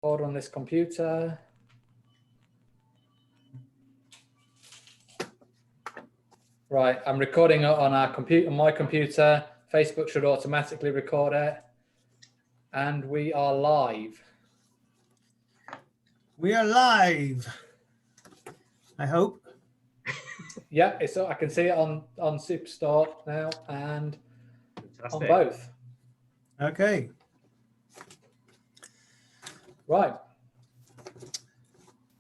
Hold on this computer. Right, I'm recording it on our computer, my computer. Facebook should automatically record it. And we are live. We are live, I hope. Yeah, I can see it on Superstore now and Fantastic. on both. Okay. Right.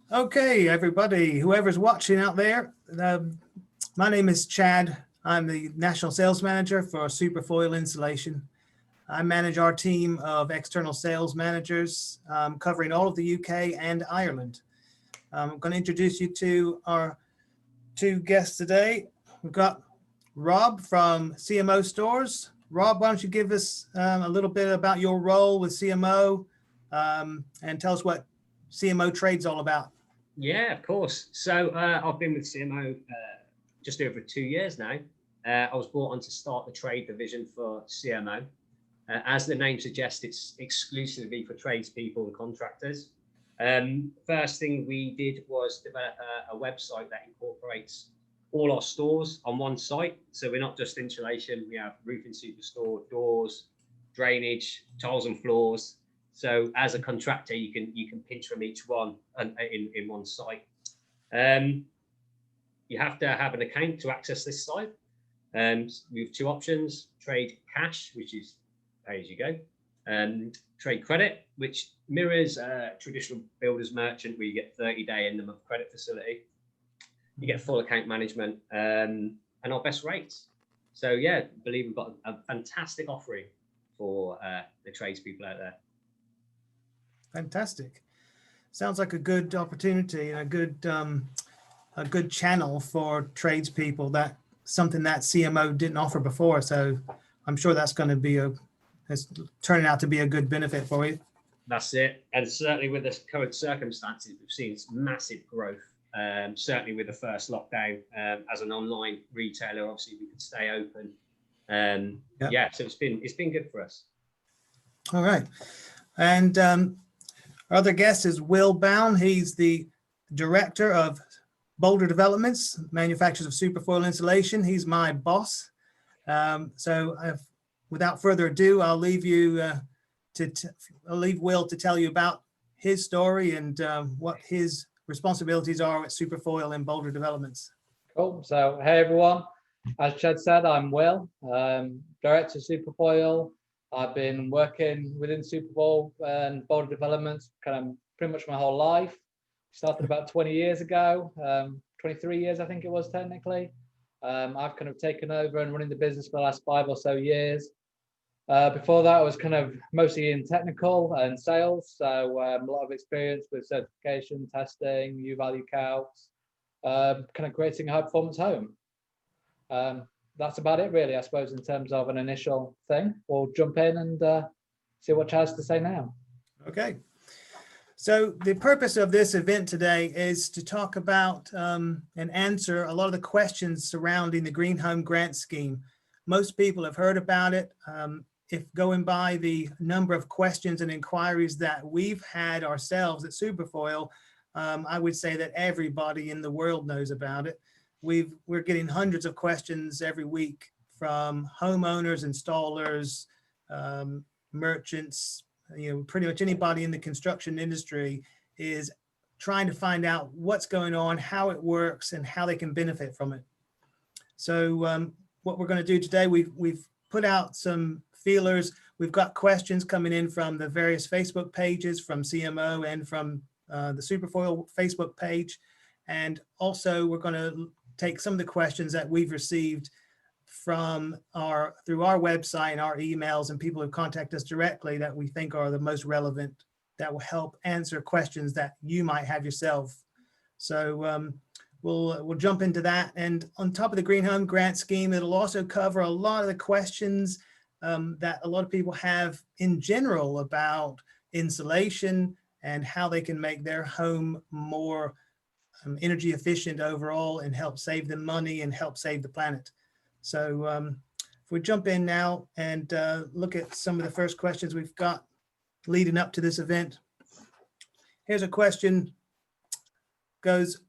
Okay, everybody, whoever's watching out there, my name is Chad. I'm the National Sales Manager for SuperFOIL Insulation. I manage our team of external sales managers covering all of the UK and Ireland. I'm going to introduce you to our two guests today. We've got Rob from CMO Stores. Rob, why don't you give us a little bit about your role with CMO and tell us what CMO Trade's all about. Yeah, of course. So I've been with CMO just over 2 years now. I was brought on to start the trade division for CMO. As the name suggests, it's exclusively for tradespeople and contractors. First thing we did was develop a website that incorporates all our stores on one site. So we're not just insulation, we have roofing superstore, doors, drainage, tiles and floors. So as a contractor, you can pinch from each one in one site. You have to have an account to access this site. We have two options: trade cash, which is pay as you go, and trade credit, which mirrors traditional builder's merchant, where you get 30-day end of month credit facility. You get full account management and our best rates. So yeah, I believe we've got a fantastic offering for the tradespeople out there. Fantastic. Sounds like a good opportunity and a good channel for tradespeople. That something that CMO didn't offer before. So I'm sure that's going to be it's turning out to be a good benefit for you. That's it. And certainly with the current circumstances, we've seen massive growth. Certainly with the first lockdown, as an online retailer, obviously we could stay open. Yep. Yeah, so it's been good for us. All right. And our other guest is Will Bown. He's the director of Boulder Developments, manufacturers of SuperFOIL Insulation. He's my boss. Without further ado, I'll leave you I'll leave Will to tell you about his story and what his responsibilities are at SuperFOIL and Boulder Developments. Cool. So, hey everyone. As Chad said, I'm Will, director of SuperFOIL. I've been working within SuperFOIL and Boulder Developments kind of pretty much my whole life. Started about 20 years ago, 23 years I think it was technically. I've kind of taken over and running the business for the last 5 or so years. Before that, I was kind of mostly in technical and sales, so a lot of experience with certification, testing, U-value calcs, kind of creating a high-performance home. That's about it, really, I suppose, in terms of an initial thing. We'll jump in and see what Chad has to say now. Okay. So the purpose of this event today is to talk about and answer a lot of the questions surrounding the Green Home Grant Scheme. Most people have heard about it. If going by the number of questions and inquiries that we've had ourselves at SuperFOIL, I would say that everybody in the world knows about it. We're getting hundreds of questions every week from homeowners, installers, merchants, pretty much anybody in the construction industry is trying to find out what's going on, how it works, and how they can benefit from it. So what we're going to do today, we've put out some feelers. We've got questions coming in from the various Facebook pages, from CMO and from the SuperFOIL Facebook page. And also we're going to take some of the questions that we've received through our website and our emails, and people who contact us directly that we think are the most relevant, that will help answer questions that you might have yourself. So we'll jump into that. And on top of the Green Home Grant Scheme, it'll also cover a lot of the questions that a lot of people have in general about insulation and how they can make their home more energy efficient overall and help save them money and help save the planet. So if we jump in now and look at some of the first questions we've got leading up to this event. Here's a question. Goes,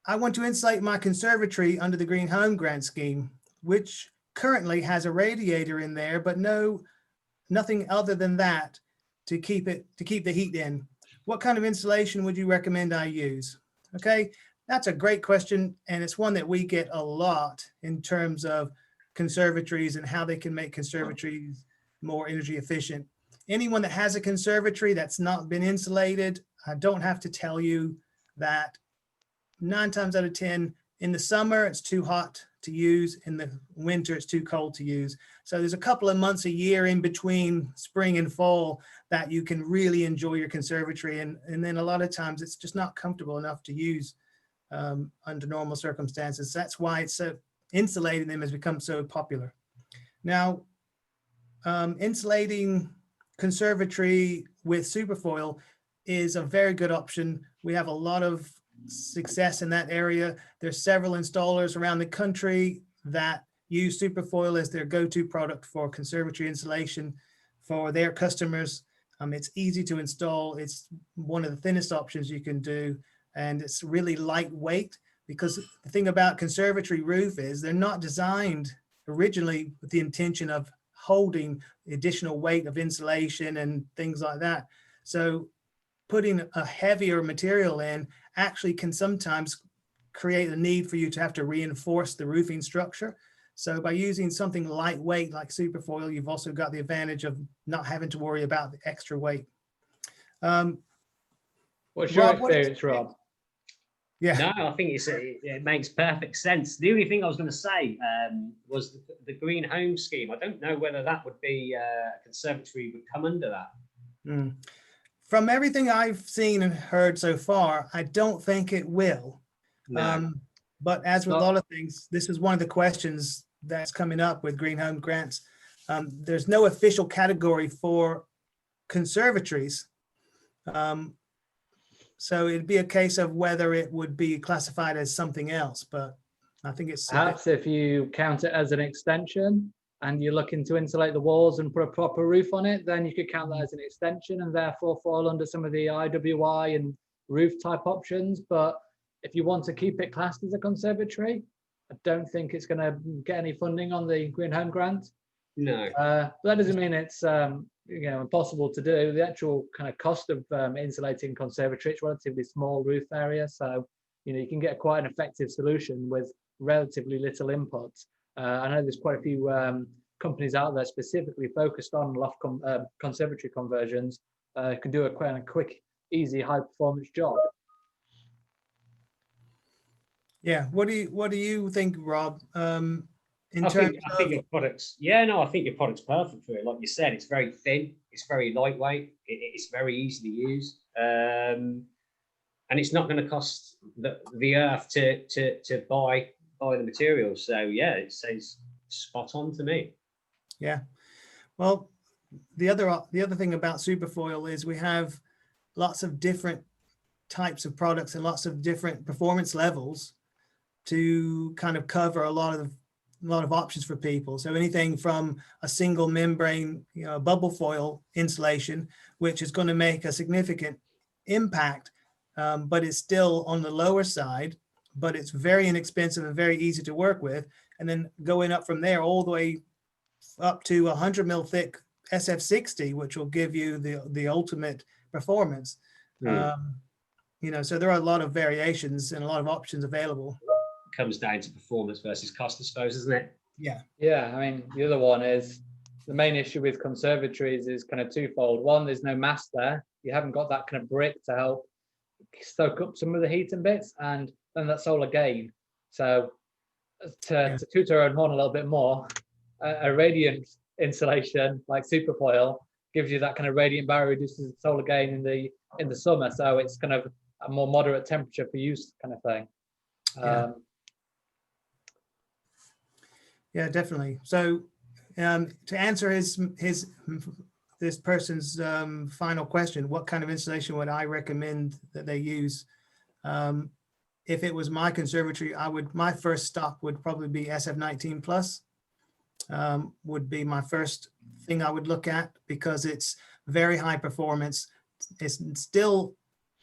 I want to insulate my conservatory under the Green Home Grant scheme, which currently has a radiator in there, but nothing other than that to keep the heat in. What kind of insulation would you recommend I use? Okay, that's a great question, and it's one that we get a lot in terms of conservatories and how they can make conservatories more energy efficient. Anyone that has a conservatory that's not been insulated, I don't have to tell you that 9 times out of 10, in the summer, it's too hot to use. In the winter, it's too cold to use. So there's a couple of months a year in between spring and fall that you can really enjoy your conservatory. And then a lot of times it's just not comfortable enough to use under normal circumstances. That's why it's so insulating them has become so popular. Now, insulating conservatory with SuperFOIL is a very good option. We have a lot of success in that area. There's several installers around the country that use SuperFOIL as their go-to product for conservatory insulation for their customers. It's easy to install. It's one of the thinnest options you can do, and it's really lightweight, because the thing about conservatory roof is they're not designed originally with the intention of holding the additional weight of insulation and things like that. So putting a heavier material in actually can sometimes create a need for you to have to reinforce the roofing structure. So by using something lightweight like SuperFOIL, you've also got the advantage of not having to worry about the extra weight. What's your Rob, experience, Rob? Yeah. No, I think it makes perfect sense. The only thing I was going to say was the Green Home Scheme. I don't know whether that would be a conservatory would come under that. Mm. From everything I've seen and heard so far, I don't think it will. No. But as with a lot of things, this is one of the questions that's coming up with Green Home Grants. There's no official category for conservatories. So it'd be a case of whether it would be classified as something else, but I think it's perhaps if you count it as an extension and you're looking to insulate the walls and put a proper roof on it, then you could count that as an extension and therefore fall under some of the IWI and roof type options. But if you want to keep it classed as a conservatory, I don't think it's going to get any funding on the Green Home Grant. No. But that doesn't mean it's impossible to do. The actual kind of cost of insulating conservatory, it's relatively small roof area, so you can get quite an effective solution with relatively little input. I know there's quite a few companies out there specifically focused on loft conservatory conversions. Can do a quick, easy, high performance job. Yeah. What do you think, Rob? I think your product's I think your product's perfect for it. Like you said, it's very thin, it's very lightweight, it's very easy to use, and it's not going to cost the earth to buy the materials. So yeah, it says spot on to me. Yeah. Well, the other thing about SuperFOIL is we have lots of different types of products and lots of different performance levels to kind of cover a lot of options for people. So anything from a single membrane, bubble foil insulation, which is going to make a significant impact, but it's still on the lower side, but it's very inexpensive and very easy to work with. And then going up from there all the way up to 100 mil thick SF60, which will give you the ultimate performance. So there are a lot of variations and a lot of options available. Comes down to performance versus cost, I suppose, isn't it? Yeah. I mean, the other one is the main issue with conservatories is kind of twofold. One, there's no mass there. You haven't got that kind of brick to help stoke up some of the heat and bits, and then that solar gain. So to toot our own horn a little bit more, a radiant insulation like SuperFOIL gives you that kind of radiant barrier, reduces the solar gain in the summer. So it's kind of a more moderate temperature for use kind of thing. Yeah, definitely. So to answer this person's final question, what kind of insulation would I recommend that they use? If it was my conservatory, my first stock would probably be SF19 plus. Would be my first thing I would look at, because it's very high performance. It's still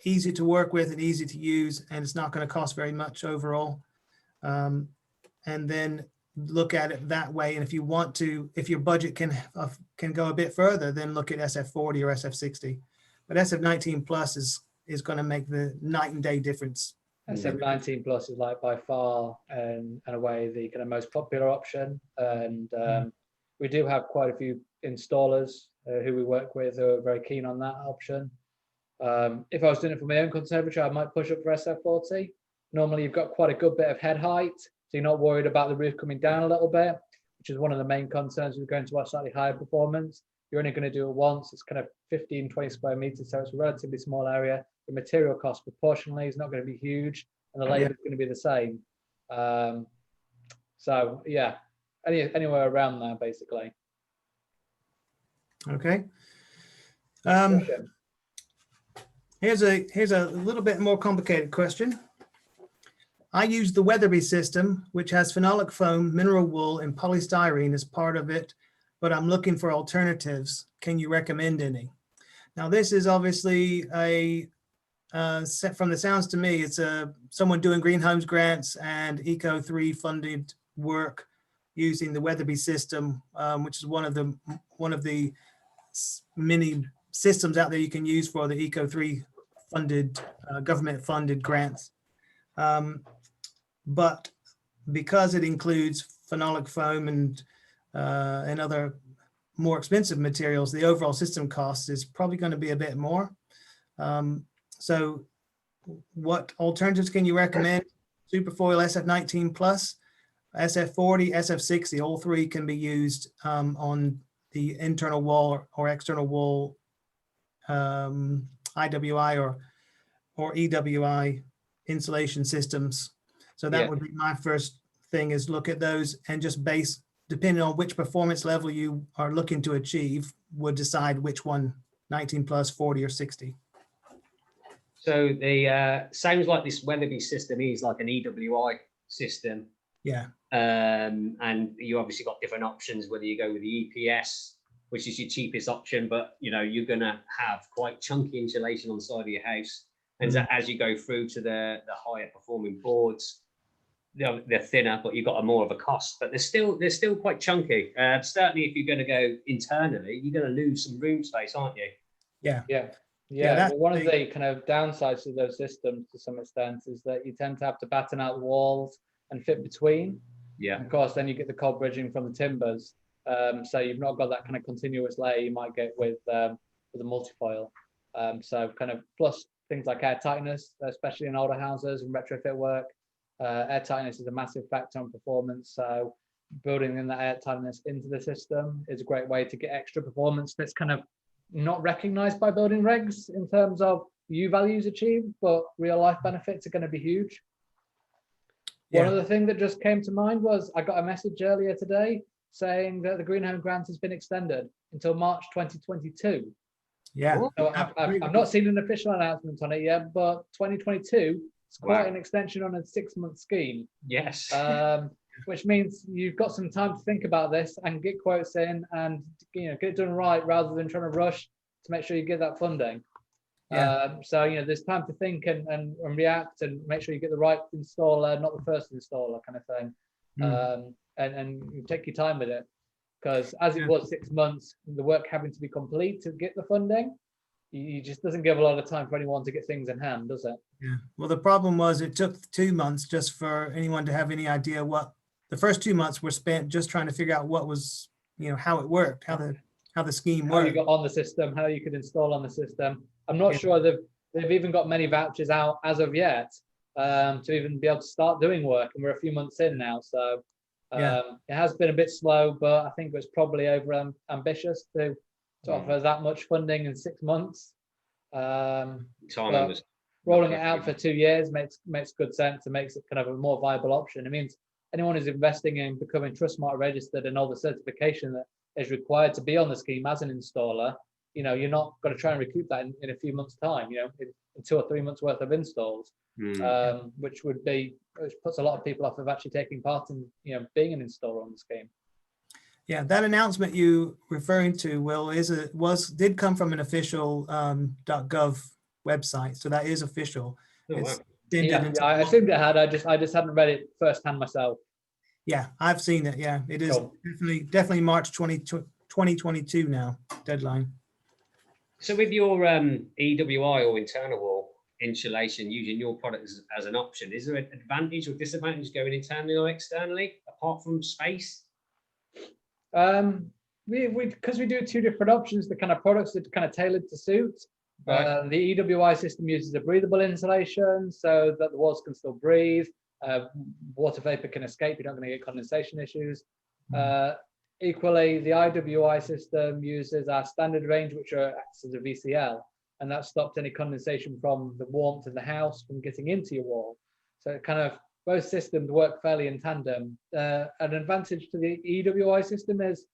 easy to work with and easy to use, and it's not going to cost very much overall. And then look at it that way. And if you want to, if your budget can go a bit further, then look at SF40 or SF60. But SF19 Plus is going to make the night and day difference. SF19 Plus is like by far and away the kind of most popular option, and we do have quite a few installers who we work with who are very keen on that option. If I was doing it for my own conservatory, I might push up for SF40. Normally you've got quite a good bit of head height, so you're not worried about the roof coming down a little bit, which is one of the main concerns with going to a slightly higher performance. You're only going to do it once. It's kind of 15-20 square meters, so it's a relatively small area. The material cost proportionally is not going to be huge, and the labor is going to be the same. So yeah, anywhere around there basically. Okay. Here's a little bit more complicated question. I use the Weatherby system, which has phenolic foam, mineral wool, and polystyrene as part of it, but I'm looking for alternatives. Can you recommend any? Now, this is obviously from the sounds to me, it's someone doing green homes grants and Eco3 funded work using the Weatherby system, which is one of the many systems out there you can use for the Eco3 funded government funded grants. But because it includes phenolic foam and other more expensive materials, the overall system cost is probably going to be a bit more. So what alternatives can you recommend? SuperFOIL SF19 Plus, SF40, SF60, all three can be used on the internal wall or external wall IWI or EWI insulation systems. So that would be my first thing, is look at those and just base, depending on which performance level you are looking to achieve, would decide which one, 19 plus, 40 or 60. So the sounds like this Weatherby system is like an EWI system. Yeah. And you obviously got different options, whether you go with the EPS, which is your cheapest option, but you know, you're gonna have quite chunky insulation on the side of your house. And as you go through to the higher performing boards, they're thinner, but you've got more of a cost, but they're still quite chunky. Certainly if you're going to go internally, you're going to lose some room space, aren't you? Yeah. Well, one of the kind of downsides of those systems to some extent is that you tend to have to batten out the walls and fit between. Yeah. And of course, then you get the cold bridging from the timbers. So you've not got that kind of continuous layer you might get with a multifoil. So kind of plus things like air tightness, especially in older houses and retrofit work. Air tightness is a massive factor on performance. So building in that air tightness into the system is a great way to get extra performance that's kind of not recognized by building regs in terms of U values achieved, but real life benefits are going to be huge. One other thing that just came to mind was I got a message earlier today saying that the Green Home Grant has been extended until March 2022. Yeah. So I've not seen an official announcement on it yet, but 2022 is quite an extension on a 6-month scheme. Yes. Which means you've got some time to think about this and get quotes in and get it done right rather than trying to rush to make sure you get that funding. So there's time to think and react and make sure you get the right installer, not the first installer kind of thing. And you take your time with it, because as it was 6 months, the work having to be complete to get the funding, you just doesn't give a lot of time for anyone to get things in hand, does it? Yeah. Well, the problem was it took 2 months just for anyone to have any idea what the first 2 months were spent just trying to figure out what was, how it worked, how the scheme worked. How you got on the system, how you could install on the system. I'm not sure they've even got many vouchers out as of yet to even be able to start doing work, and we're a few months in now, so it has been a bit slow, but I think it was probably over ambitious to offer that much funding in 6 months. Rolling it out for 2 years makes good sense and makes it kind of a more viable option. It means anyone who's investing in becoming Trustmark registered and all the certification that is required to be on the scheme as an installer, you're not going to try and recoup that in a few months' time, in 2 or 3 months worth of installs, which puts a lot of people off of actually taking part in, being an installer on the scheme. Yeah, that announcement you referring to, Will, did come from an official .gov website. So that is official. Oh, It's wow. extended Yeah, into I assumed it had. I just hadn't read it firsthand myself. yeah, I've seen it. Yeah, it is Cool. definitely March 2022 now, deadline. So with your EWI or internal wall insulation, using your product as an option, is there an advantage or disadvantage going internally or externally, apart from space? Because we do two different options, the kind of products that are kind of tailored to suit. Right. The EWI system uses a breathable insulation so that the walls can still breathe. Water vapor can escape. You're not going to get condensation issues. Equally, the IWI system uses our standard range, which acts as a VCL, and that stops any condensation from the warmth in the house from getting into your wall. So it kind of both systems work fairly in tandem. An advantage to the EWI system is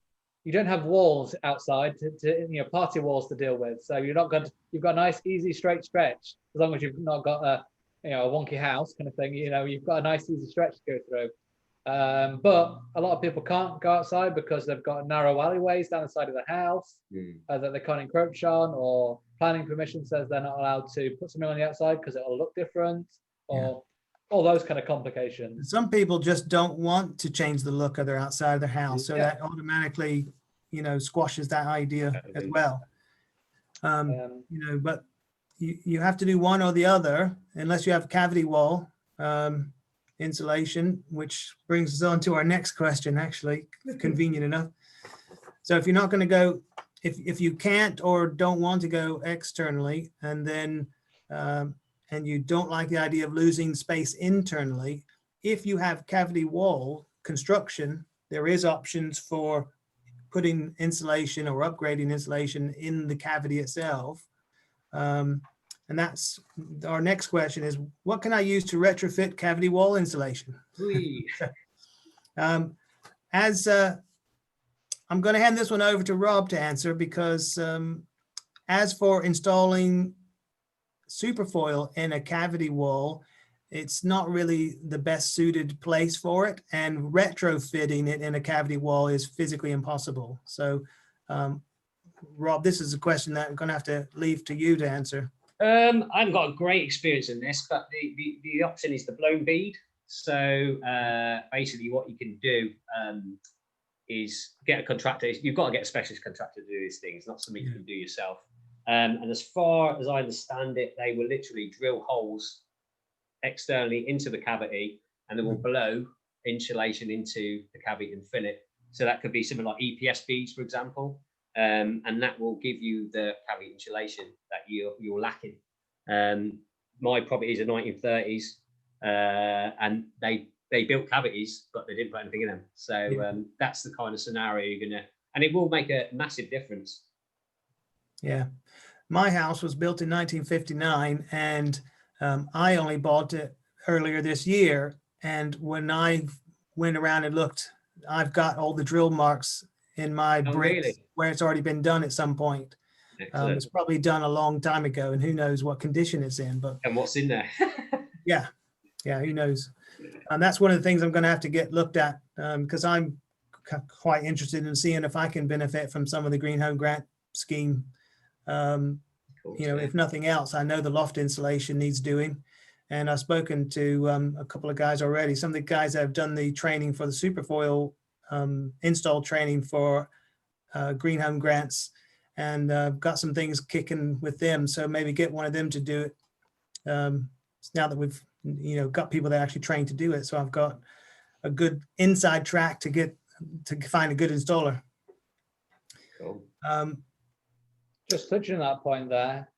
you don't have walls outside to party walls to deal with. So you've got a nice, easy, straight stretch, as long as you've not got a wonky house kind of thing. You've got a nice, easy stretch to go through. But a lot of people can't go outside because they've got narrow alleyways down the side of the house that they can't encroach on, or planning permission says they're not allowed to put something on the outside because it'll look different, or all those kind of complications. Some people just don't want to change the look of their outside of their house, so that automatically, squashes that idea as well. But you have to do one or the other, unless you have cavity wall insulation, which brings us on to our next question, actually, convenient enough. So if you're not going to go, if you can't or don't want to go externally, and then and you don't like the idea of losing space internally, if you have cavity wall construction, there is options for putting insulation or upgrading insulation in the cavity itself. And that's our next question is, what can I use to retrofit cavity wall insulation? I'm going to hand this one over to Rob to answer, because as for installing SuperFOIL in a cavity wall, it's not really the best suited place for it, and retrofitting it in a cavity wall is physically impossible. So Rob, this is a question that I'm going to have to leave to you to answer. I haven't got a great experience in this, but the option is the blown bead. So basically what you can do is get a contractor. You've got to get a specialist contractor to do these things, not something you can do yourself. And as far as I understand it, they will literally drill holes externally into the cavity, and they will blow insulation into the cavity and fill it. So that could be something like EPS beads, for example, and that will give you the cavity insulation that you're lacking. My properties are 1930s, and they built cavities, but they didn't put anything in them. So that's the kind of scenario you're gonna, and it will make a massive difference. Yeah, my house was built in 1959, and I only bought it earlier this year. And when I went around and looked, I've got all the drill marks in my bricks where it's already been done at some point. It's probably done a long time ago, and who knows what condition it's in. But and what's in there? yeah, who knows? And that's one of the things I'm going to have to get looked at, because I'm quite interested in seeing if I can benefit from some of the Green Home Grant scheme. If nothing else, I know the loft insulation needs doing, and I've spoken to a couple of guys already. Some of the guys that have done the training for the SuperFOIL install training for Green Home Grants, and got some things kicking with them. So maybe get one of them to do it. Now that we've got people that are actually trained to do it, so I've got a good inside track to find a good installer. Cool. Just touching on that point there,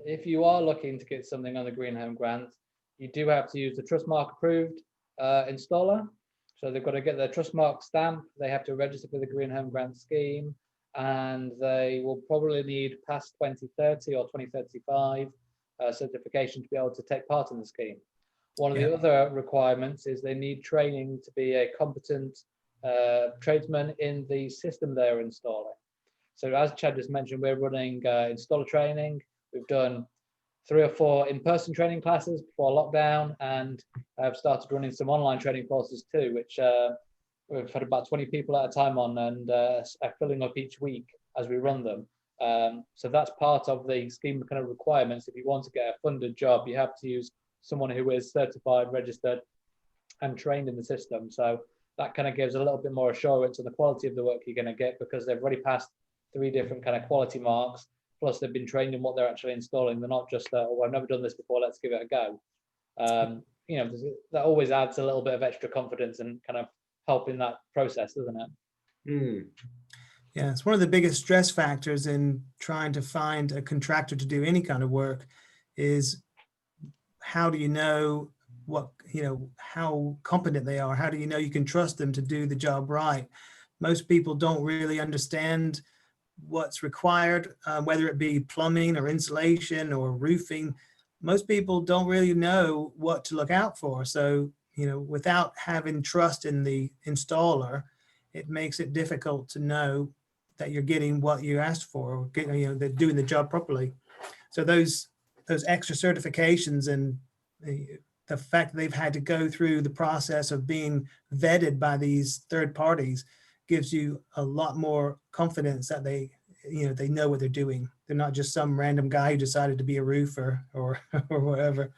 if you are looking to get something on the Green Home Grant, you do have to use the Trustmark approved installer. So they've got to get their Trustmark stamp. They have to register for the Green Home Grant scheme, and they will probably need past 2030 or 2035 certification to be able to take part in the scheme. One of the other requirements is they need training to be a competent tradesman in the system they're installing. So as Chad just mentioned, we're running installer training. We've done 3 or 4 in-person training classes before lockdown, and I've started running some online training courses too, which we've had about 20 people at a time on, and are filling up each week as we run them. So that's part of the scheme kind of requirements. If you want to get a funded job, you have to use someone who is certified, registered, and trained in the system. So that kind of gives a little bit more assurance on the quality of the work you're going to get, because they've already passed 3 different kind of quality marks. Plus, they've been trained in what they're actually installing. They're not just, oh, I've never done this before, let's give it a go. You know, that always adds a little bit of extra confidence and kind of help in that process, doesn't it? Mm. Yeah, it's one of the biggest stress factors in trying to find a contractor to do any kind of work is, how do you know what, how competent they are? How do you know you can trust them to do the job right? Most people don't really understand what's required, whether it be plumbing or insulation or roofing. Most people don't really know what to look out for. So, without having trust in the installer, it makes it difficult to know that you're getting what you asked for, or they're doing the job properly. So those extra certifications and the fact that they've had to go through the process of being vetted by these third parties gives you a lot more confidence that they know what they're doing. They're not just some random guy who decided to be a roofer or whatever.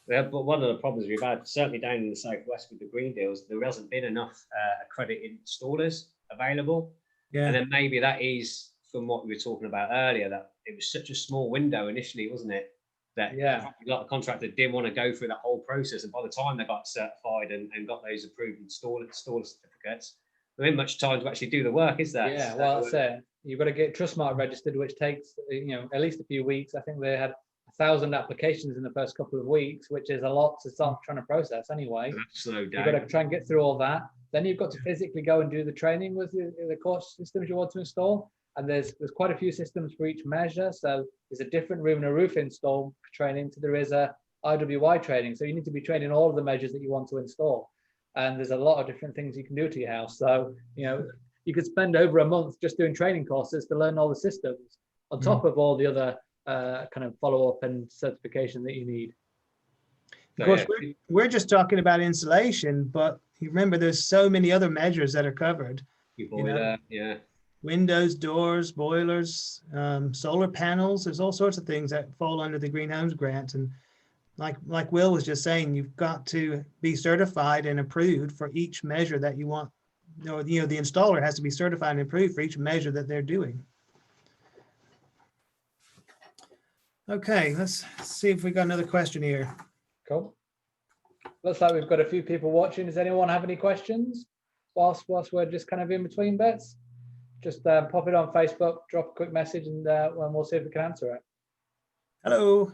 Yeah, but one of the problems we've had, certainly down in the southwest with the green deals, there hasn't been enough accredited installers available. Yeah. And then maybe that is from what we were talking about earlier, that it was such a small window initially, wasn't it? That a lot of contractors didn't want to go through that whole process. And by the time they got certified and got those approved installer certificates, there ain't much time to actually do the work, is there? Yeah, well, that's it. You've got to get Trustmark registered, which takes, at least a few weeks. I think they had 1,000 applications in the first couple of weeks, which is a lot to start trying to process anyway. Slow down. You've got to try and get through all that. Then you've got to physically go and do the training with the course systems you want to install. And there's quite a few systems for each measure. So there's a different room and a roof install training. So there is a IWI training. So you need to be trained in all of the measures that you want to install. And there's a lot of different things you can do to your house. So, you could spend over a month just doing training courses to learn all the systems on top of all the other kind of follow-up and certification that you need. Of course, we're just talking about insulation, but you remember there's so many other measures that are covered. Windows, doors, boilers, solar panels. There's all sorts of things that fall under the Green Homes Grant. And like Will was just saying, you've got to be certified and approved for each measure that you want. The installer has to be certified and approved for each measure that they're doing. Okay, let's see if we got another question here. Cool. Looks like we've got a few people watching. Does anyone have any questions whilst we're just kind of in between bits? Just pop it on Facebook, drop a quick message, and we'll see if we can answer it. Hello.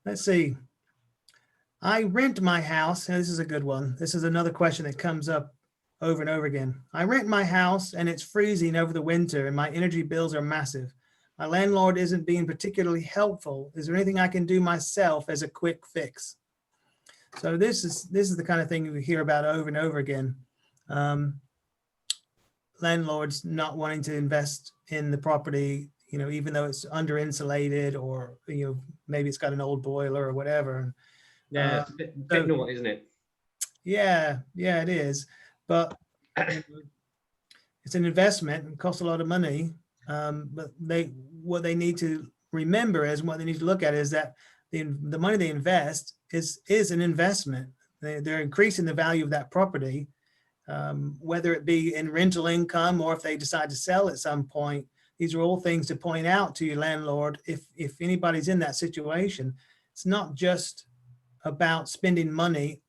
Let's see. I rent my house. Now, this is a good one. This is another question that comes up over and over again. I rent my house and it's freezing over the winter and my energy bills are massive. My landlord isn't being particularly helpful. Is there anything I can do myself as a quick fix? So this is the kind of thing we hear about over and over again. Landlords not wanting to invest in the property, even though it's under insulated, or maybe it's got an old boiler or whatever. Yeah, it's a bit naughty, isn't it? Yeah, it is. But it's an investment and costs a lot of money. But what they need to remember is, what they need to look at is that the money they invest is an investment. They're increasing the value of that property, whether it be in rental income or if they decide to sell at some point. These are all things to point out to your landlord if anybody's in that situation. It's not just about spending money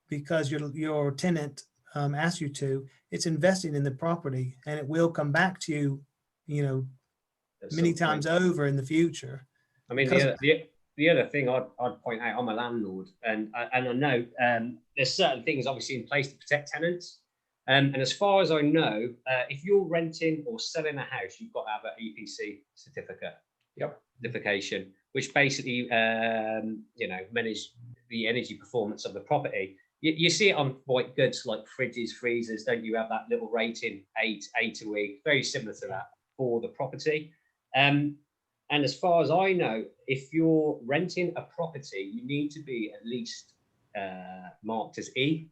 because your tenant asks you to. It's investing in the property, and it will come back to you, many times over in the future. I mean, the other thing I'd point out, I'm a landlord, and I know there's certain things obviously in place to protect tenants. And as far as I know, if you're renting or selling a house, you've got to have an EPC certificate. Yep. Certification, which basically, manage the energy performance of the property. You see it on white goods like fridges, freezers, don't you? Have that little rating, A to E, very similar to that for the property. And as far as I know, if you're renting a property, you need to be at least marked as E.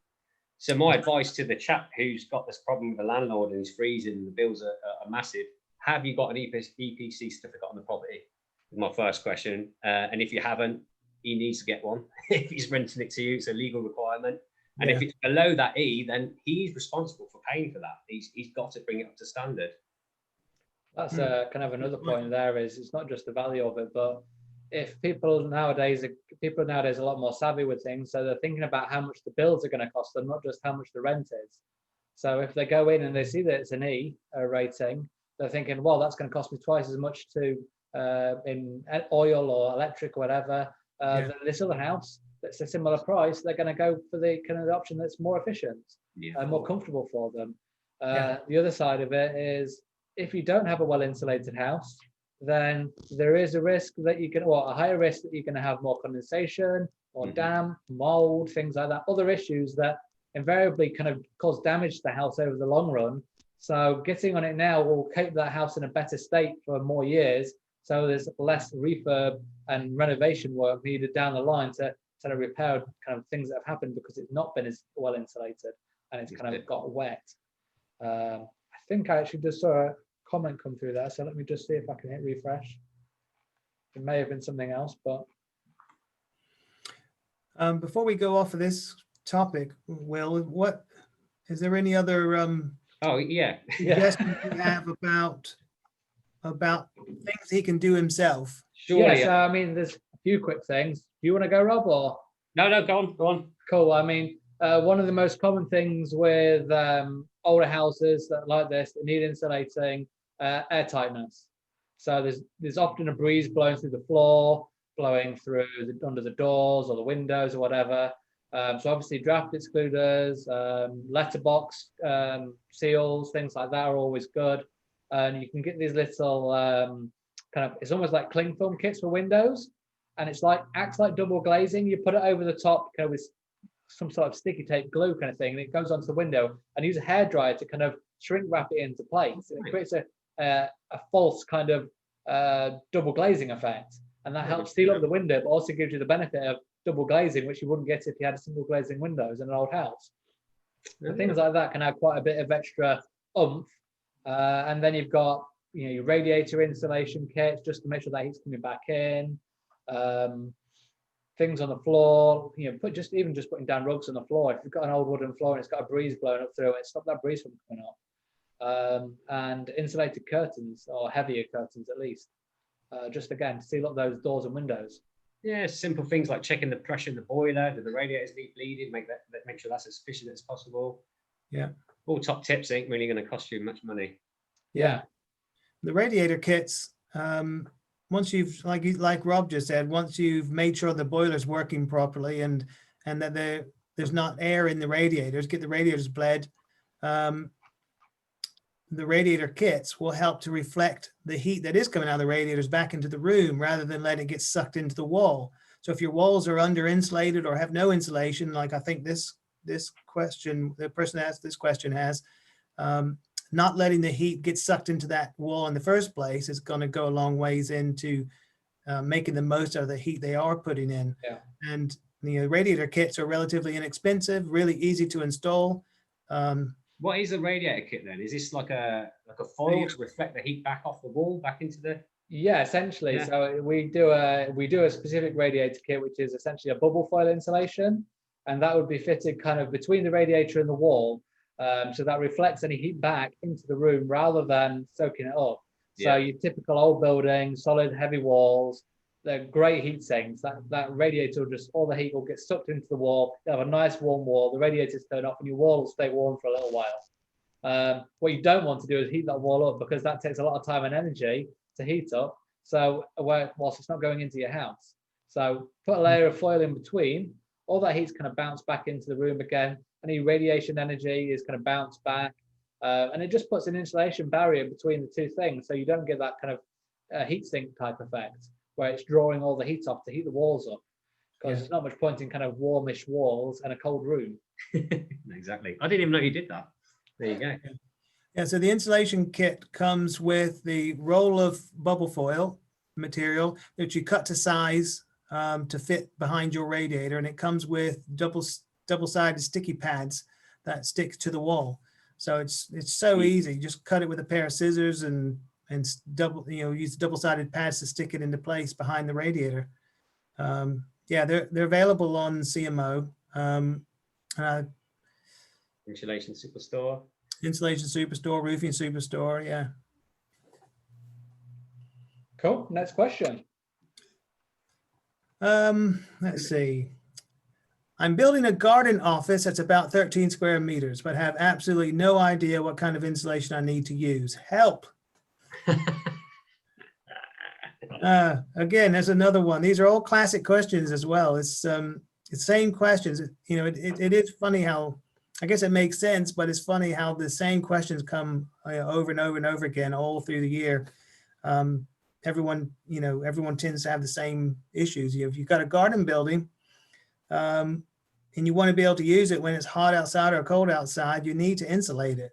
So my advice to the chap who's got this problem with the landlord and he's freezing and the bills are massive, have you got an EPC certificate on the property? Is my first question. And if you haven't, he needs to get one. If he's renting it to you, it's a legal requirement. And if it's below that E, then he's responsible for paying for that. He's got to bring it up to standard. That's kind of another point there, is it's not just the value of it, but if people nowadays are a lot more savvy with things, so they're thinking about how much the bills are going to cost them, not just how much the rent is. So if they go in and they see that it's an E rating, they're thinking, well, that's going to cost me twice as much to in oil or electric or whatever than this other house that's a similar price. They're going to go for the kind of the option that's more efficient and more comfortable for them. The other side of it is, if you don't have a well insulated house, then there is a risk that you can, or a higher risk that you're going to have more condensation or damp, mold, things like that, other issues that invariably kind of cause damage to the house over the long run. So getting on it now will keep that house in a better state for more years. So there's less refurb and renovation work needed down the line to sort of repair kind of things that have happened because it's not been as well insulated and it's kind of got wet. I think I actually just saw a comment come through there, so let me just see if I can hit refresh. It may have been something else, but before we go off of this topic, Will, what is there any other suggestions you have about things he can do himself? Sure. So I mean, there's a few quick things. Do you want to go, Rob, or no, go on. Cool. I mean, one of the most common things with older houses that like this that need insulating, air tightness. So there's often a breeze blowing through the floor, blowing through under the doors or the windows or whatever. So obviously draft excluders, letterbox seals, things like that are always good. And you can get these little kind of, it's almost like cling film kits for windows, and it's like acts like double glazing. You put it over the top kind of with some sort of sticky tape glue kind of thing, and it goes onto the window, and use a hairdryer to kind of shrink wrap it into place. And it creates a false kind of double glazing effect, and that helps seal up the window, but also gives you the benefit of double glazing, which you wouldn't get if you had a single glazing windows in an old house. So things like that can add quite a bit of extra oomph. And then you've got your radiator insulation kits just to make sure that heat's coming back in. Things on the floor, just putting down rugs on the floor. If you've got an old wooden floor and it's got a breeze blowing up through it, stop that breeze from coming up. And insulated curtains, or heavier curtains at least, just again to seal up those doors and windows. Yeah, simple things like checking the pressure in the boiler. Do the radiators need bleeding? Make sure that's as efficient as possible. Yeah, all top tips ain't really going to cost you much money. Yeah, the radiator kits. Once you've, like Rob just said, once you've made sure the boiler's working properly and that there's not air in the radiators, get the radiators bled. The radiator kits will help to reflect the heat that is coming out of the radiators back into the room rather than letting it get sucked into the wall. So if your walls are under insulated or have no insulation, like I think this question, the person that asked this question has, not letting the heat get sucked into that wall in the first place is going to go a long ways into making the most out of the heat they are putting in. Yeah. And the radiator kits are relatively inexpensive, really easy to install. What is a radiator kit then? Is this like a foil to reflect the heat back off the wall back into the? Yeah, essentially. Yeah. So we do a specific radiator kit, which is essentially a bubble foil insulation, and that would be fitted kind of between the radiator and the wall, so that reflects any heat back into the room rather than soaking it up. So your typical old building, solid heavy walls, they're great heat sinks. That radiator will just, all the heat will get sucked into the wall. You have a nice warm wall, the radiator's turned off and your wall will stay warm for a little while. What you don't want to do is heat that wall up, because that takes a lot of time and energy to heat up. So whilst it's not going into your house. So put a layer of foil in between, all that heat's kind of bounce back into the room again. Any radiation energy is kind of bounced back. And it just puts an insulation barrier between the two things. So you don't get that kind of heat sink type effect, where it's drawing all the heat off to heat the walls up, because there's not much point in kind of warmish walls and a cold room. Exactly. I didn't even know you did that. There you go. Yeah, so the insulation kit comes with the roll of bubble foil material that you cut to size to fit behind your radiator, and it comes with double-sided sticky pads that sticks to the wall. So it's so easy. Just cut it with a pair of scissors and use double-sided pads to stick it into place behind the radiator. Yeah, they're available on CMO. Insulation Superstore. Insulation Superstore, Roofing Superstore, yeah. Cool. Next question. Let's see. I'm building a garden office that's about 13 square meters, but have absolutely no idea what kind of insulation I need to use. Help. Again, there's another one. These are all classic questions as well. It's the same questions. You know, it is funny how, I guess it makes sense, but it's funny how the same questions come over and over and over again all through the year. Everyone tends to have the same issues. If you've got a garden building, and you want to be able to use it when it's hot outside or cold outside, you need to insulate it.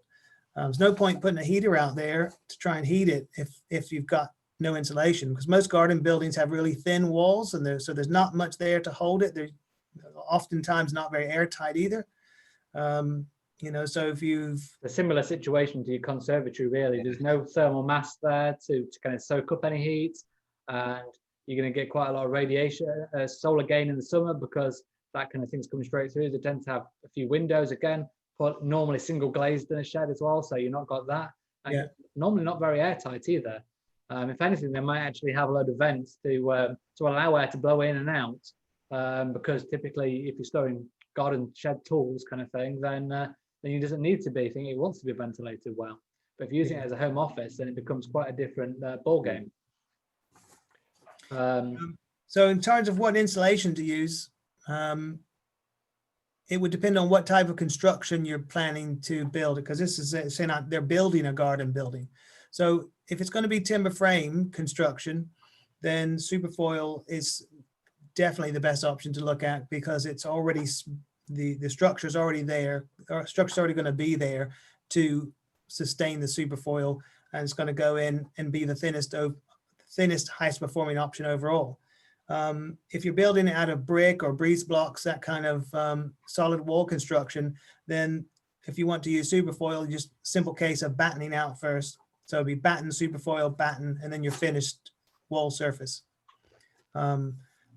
There's no point putting a heater out there to try and heat it if you've got no insulation, because most garden buildings have really thin walls, and so there's not much there to hold it. They're oftentimes not very airtight either. So if you've a similar situation to your conservatory, really, there's no thermal mass there to kind of soak up any heat, and you're going to get quite a lot of radiation, solar gain in the summer, because that kind of thing's coming straight through. They tend to have a few windows again, but normally single glazed in a shed as well, so you've not got that. And normally not very airtight either. If anything, they might actually have a load of vents to allow air to blow in and out, because typically if you're storing garden shed tools kind of thing, then it doesn't need to be. I think it wants to be ventilated well. But if you're using it as a home office, then it becomes quite a different ball game. So in terms of what insulation to use, it would depend on what type of construction you're planning to build, because this is saying they're building a garden building. So if it's going to be timber frame construction, then SuperFOIL is definitely the best option to look at, because it's already the structure is already there, or structure's already going to be there to sustain the SuperFOIL, and it's going to go in and be the thinnest, highest performing option overall. If you're building it out of brick or breeze blocks, that kind of solid wall construction, then if you want to use SuperFOIL, just simple case of battening out first. So it'd be batten, SuperFOIL, batten, and then your finished wall surface. And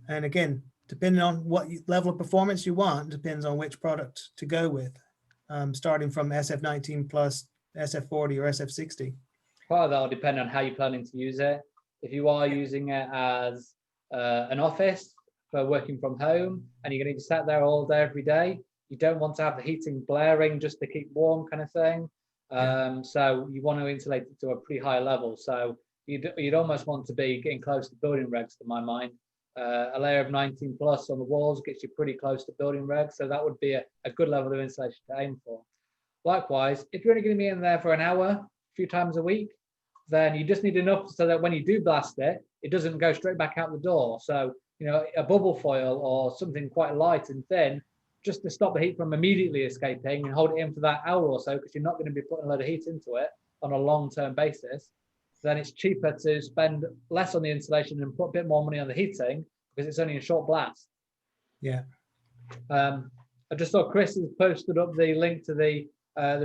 again, depending on what level of performance you want, depends on which product to go with, starting from SF19 plus, SF40 or SF60. Part of that will depend on how you're planning to use it. If you are using it as an office for working from home, and you're going to be sat there all day, every day, you don't want to have the heating blaring just to keep warm kind of thing. So you want to insulate it to a pretty high level. So you'd almost want to be getting close to building regs, to my mind. A layer of 19 plus on the walls gets you pretty close to building regs. So that would be a good level of insulation to aim for. Likewise, if you're only going to be in there for an hour, a few times a week, then you just need enough so that when you do blast it, it doesn't go straight back out the door. So, a bubble foil or something quite light and thin, just to stop the heat from immediately escaping, and hold it in for that hour or so, because you're not going to be putting a load of heat into it on a long-term basis. Then it's cheaper to spend less on the insulation and put a bit more money on the heating, because it's only a short blast. Yeah. I just saw Chris has posted up the link to the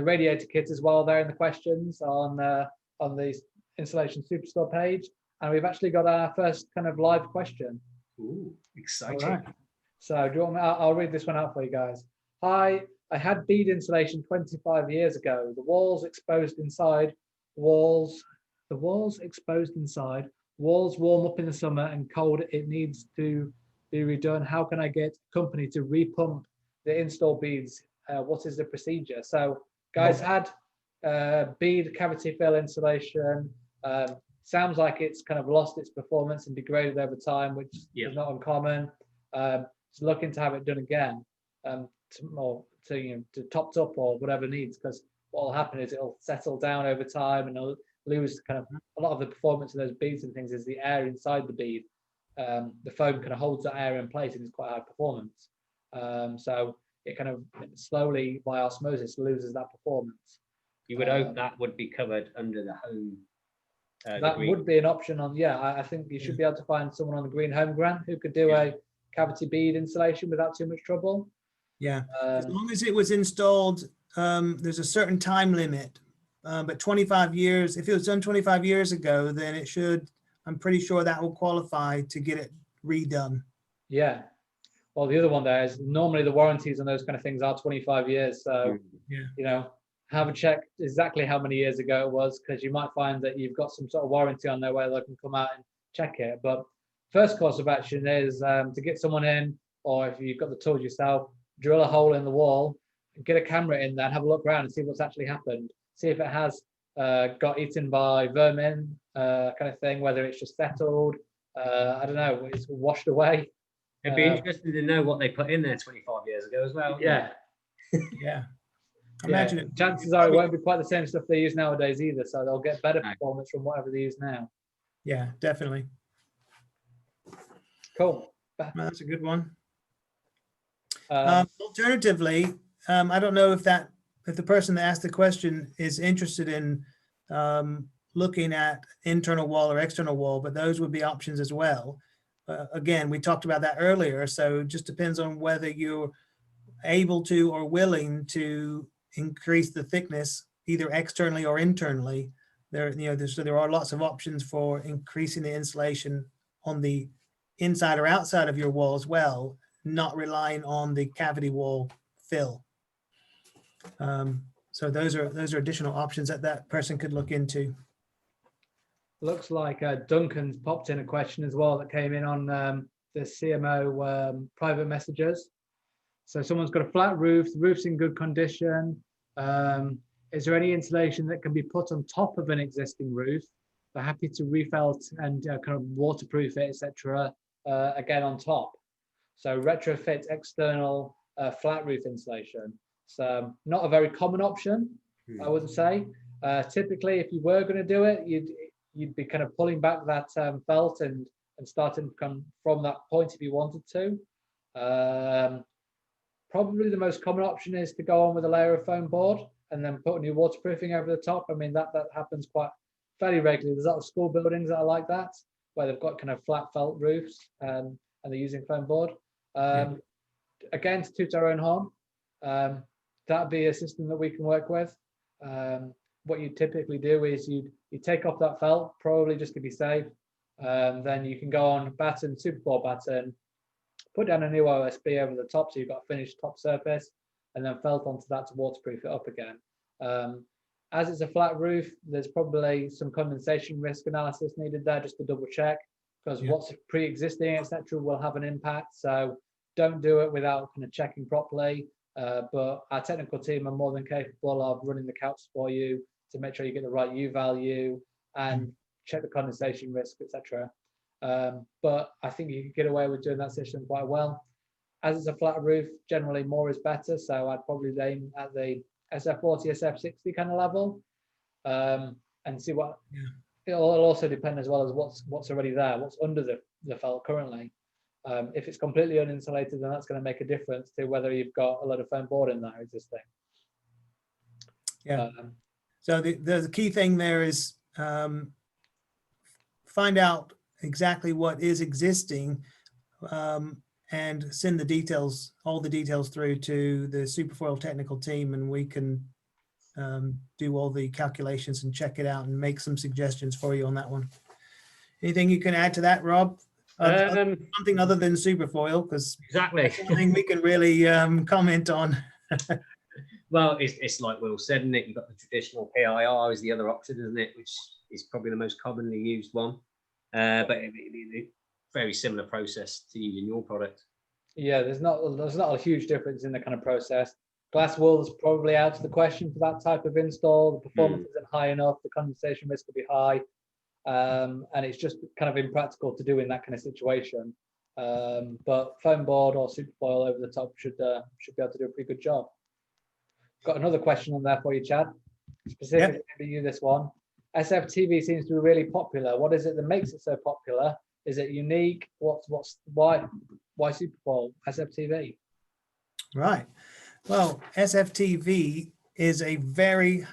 radiator kit as well there in the questions on the Insulation Superstore page, and we've actually got our first kind of live question. Ooh, exciting! All right. So do you want me? I'll read this one out for you guys. Hi, I had bead insulation 25 years ago. The walls exposed inside. The walls exposed inside. Walls warm up in the summer and cold. It needs to be redone. How can I get a company to repump the install beads? What is the procedure? So guys had bead cavity fill insulation. Sounds like it's kind of lost its performance and degraded over time, which is not uncommon. It's looking to have it done again, to topped up or whatever needs, because what will happen is it'll settle down over time and it'll lose kind of a lot of the performance of those beads and things. Is the air inside the bead. The foam kind of holds that air in place and it's quite high performance. So it kind of slowly by osmosis loses that performance. You would hope that would be covered under the home. That would be an option on, I think you should be able to find someone on the Green Home Grant who could do a cavity bead insulation without too much trouble. Yeah, as long as it was installed there's a certain time limit, but 25 years, if it was done 25 years ago, then it should, I'm pretty sure that will qualify to get it redone. Yeah. Well, the other one there is normally the warranties on those kind of things are 25 years. So, Yeah. you know, have a check exactly how many years ago it was, because you might find that you've got some sort of warranty on there where they can come out and check it. But first course of action is to get someone in, or if you've got the tools yourself, drill a hole in the wall, get a camera in there and have a look around and see what's actually happened. See if it has got eaten by vermin, kind of thing, whether it's just settled, I don't know, it's washed away. It'd be interesting to know what they put in there 25 years ago as well. Yeah. Yeah. Imagine it. Chances are it won't be quite the same stuff they use nowadays either, so they'll get better performance from whatever they use now. Yeah, definitely. Cool. Well, that's a good one. Um, Alternatively, I don't know if the person that asked the question is interested in looking at internal wall or external wall, but those would be options as well. Again, we talked about that earlier, so it just depends on whether you're able to or willing to increase the thickness either externally or internally. There are lots of options for increasing the insulation on the inside or outside of your wall as well, not relying on the cavity wall fill. So those are additional options that person could look into. Looks like Duncan's popped in a question as well that came in on the CMO private messages. So someone's got a flat roof, the roof's in good condition. Is there any insulation that can be put on top of an existing roof? They're happy to refelt and kind of waterproof it, etc. Again on top. So retrofit external flat roof insulation. So not a very common option, I wouldn't say. Typically, if you were going to do it, you'd be kind of pulling back that felt and starting from that point if you wanted to. Probably the most common option is to go on with a layer of foam board and then put new waterproofing over the top. I mean, that happens quite fairly regularly. There's a lot of school buildings that are like that, where they've got kind of flat felt roofs and they're using foam board. Again, to toot our own horn, that'd be a system that we can work with. What you typically do is you take off that felt, probably just to be safe. Then you can go on batten, SuperFOIL batten, put down a new OSB over the top so you've got a finished top surface, and then felt onto that to waterproof it up again. As it's a flat roof, there's probably some condensation risk analysis needed there just to double check, because what's pre-existing, etc., will have an impact. So don't do it without kind of checking properly. But our technical team are more than capable of running the calcs for you to make sure you get the right U value and check the condensation risk, etc. But I think you can get away with doing that system quite well. As it's a flat roof, generally more is better. So I'd probably aim at the SF40, SF60 kind of level, and see what. It'll also depend as well as what's already there, what's under the felt currently. If it's completely uninsulated, then that's going to make a difference to whether you've got a lot of foam board in there existing. Yeah. So the key thing there is find out exactly what is existing and send the details, all the details through to the SuperFOIL technical team, and we can do all the calculations and check it out and make some suggestions for you on that one. Anything you can add to that, Rob? Something other than SuperFOIL, because exactly something we can really comment on. Well, it's like Will said, isn't it? You've got the traditional PIR is the other option, isn't it? Which is probably the most commonly used one. But very similar process to using your product. Yeah, there's not a huge difference in the kind of process. Glass wool is probably out of the question for that type of install. The performance isn't high enough. The condensation risk will be high. And it's just kind of impractical to do in that kind of situation. But foam board or SuperFOIL over the top should be able to do a pretty good job. Got another question on there for you, Chad. Specifically for you, this one. SFTV seems to be really popular. What is it that makes it so popular? Is it unique? Why SuperFOIL SFTV? Right. Well, SFTV is a very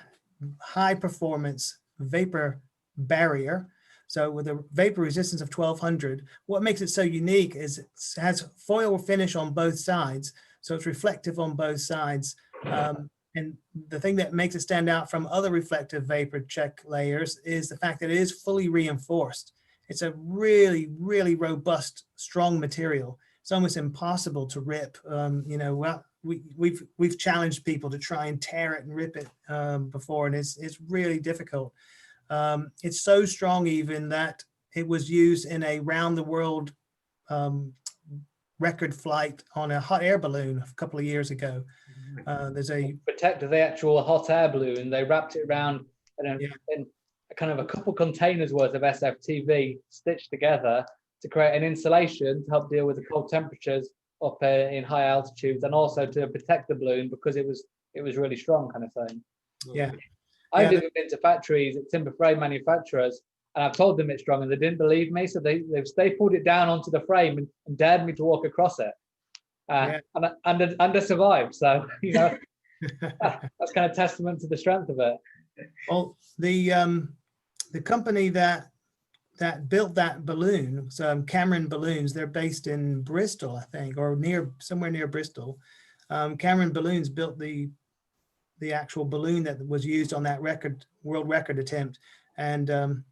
high performance vapor barrier. So with a vapor resistance of 1200, what makes it so unique is it has foil finish on both sides. So it's reflective on both sides. And the thing that makes it stand out from other reflective vapor check layers is the fact that it is fully reinforced. It's a really, really robust, strong material. It's almost impossible to rip. You know, well, we've challenged people to try and tear it and rip it before, and it's really difficult. It's so strong even that it was used in a round the world record flight on a hot air balloon a couple of years ago. There's a protect the actual hot air balloon. They wrapped it around in a kind of a couple containers worth of SFTV stitched together to create an insulation to help deal with the cold temperatures up in high altitudes, and also to protect the balloon because it was really strong, kind of thing. Yeah. I've been into factories at timber frame manufacturers, and I've told them it's strong, and they didn't believe me, so they pulled it down onto the frame and dared me to walk across it, and I survived. So you know, that's kind of testament to the strength of it. Well, the company that built that balloon, so Cameron Balloons, they're based in Bristol, I think, or somewhere near Bristol. Cameron Balloons built the actual balloon that was used on that world record attempt. And